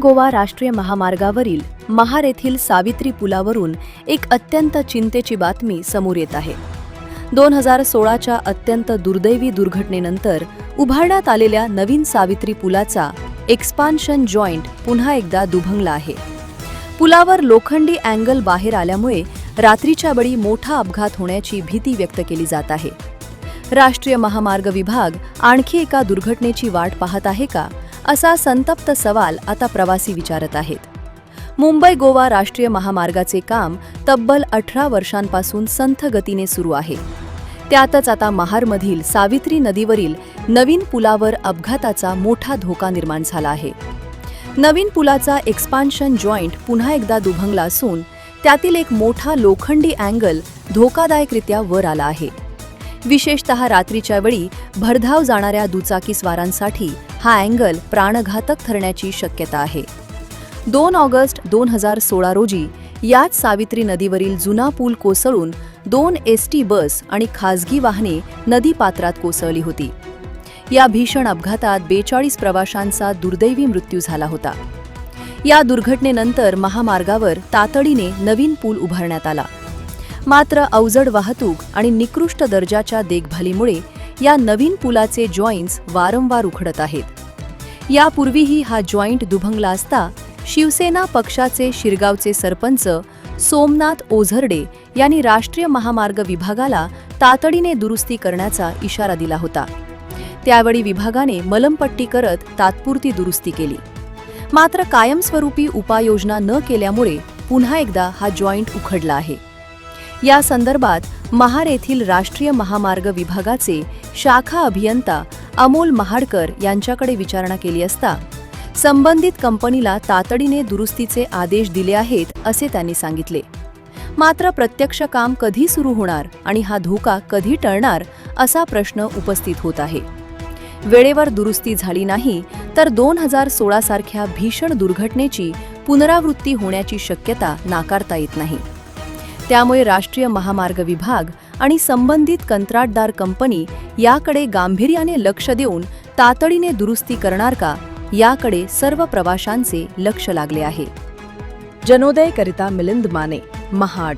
गोवा राष्ट्रीय महामार्गावरील महाड येथील सावित्री पुलावरून एक अत्यंत चिंतेची बातमी समोर येत आहे. 2016च्या अत्यंत दुर्दैवी दुर्घटनेनंतर उभारण्यात आलेल्या नवीन सावित्री पुलाचा एक्सपान्शन जॉइंट पुन्हा एकदा दुभंगला आहे. पुलावर लोखंडी अँगल बाहेर आल्यामुळे रात्रीच्या वेळी मोठा अपघात होण्याची भीती व्यक्त केली जात आहे. राष्ट्रीय महामार्ग विभाग आणखी एका दुर्घटनेची वाट पाहत आहे का, असा संतप्त सवाल आता प्रवासी विचारत आहेत. मुंबई गोवा राष्ट्रीय महामार्गाचे काम तब्बल 18 वर्षांपासून संथ गतीने सुरू आहे. त्यातच आता महाडमधील सावित्री नदीवरील नवीन पुलावर अपघाताचा मोठा धोका निर्माण झाला आहे. नवीन पुलाचा एक्सपान्शन जॉइंट पुन्हा एकदा दुभंगला असून त्यातील एक मोठा लोखंडी अँगल धोकादायकरित्या वर आला आहे. विशेषतः रात्रीच्या वेळी भरधाव जाणाऱ्या दुचाकीस्वारांसाठी हा अँगल प्राणघातक ठरण्याची शक्यता आहे. 2 ऑगस्ट 2016 रोजी याच सावित्री नदीवरील जुना पूल कोसळून 2 एसटी बस आणि खासगी वाहने नदीपात्रात कोसळली होती. या भीषण अपघातात 42 प्रवाशांचा दुर्दैवी मृत्यू झाला होता. या दुर्घटनेनंतर महामार्गावर तातडीने नवीन पूल उभारण्यात आला. मात्र अवजड वाहतूक आणि निकृष्ट दर्जाच्या देखभालीमुळे या नवीन पुलाचे जॉइंट्स वारंवार उखडत आहेत. यापूर्वीही हा जॉइंट दुभंगला असता शिवसेना पक्षाचे शिरगावचे सरपंच सोमनाथ ओझरडे यांनी राष्ट्रीय महामार्ग विभागाला तातडीने दुरुस्ती करण्याचा इशारा दिला होता. त्यावेळी विभागाने मलमपट्टी करत तात्पुरती दुरुस्ती केली. मात्र कायमस्वरूपी उपाययोजना न केल्यामुळे पुन्हा एकदा हा जॉइंट उखडला आहे. या संदर्भात महाड येथील राष्ट्रीय महामार्ग विभागाचे शाखा अभियंता अमोल महाडकर यांच्याकडे विचारणा केली असता संबंधित कंपनीला तातडीने दुरुस्तीचे आदेश दिले आहेत असे त्यांनी सांगितले. मात्र प्रत्यक्ष काम कधी सुरू होणार आणि हा धोका कधी टळणार असा प्रश्न उपस्थित होत आहे. वेळेवर दुरुस्ती झाली नाही तर 2016 सारख्या भीषण दुर्घटनेची पुनरावृत्ती होण्याची शक्यता नाकारता येत नाही. त्यामुळे राष्ट्रीय महामार्ग विभाग आणि संबंधित कंत्राटदार कंपनी याकडे गांभीर्याने लक्ष देऊन तातडीने दुरुस्ती करणार का, याकडे सर्व प्रवाशांचे लक्ष लागले आहे. जनोदयकरिता मिलिंद माने, महाड.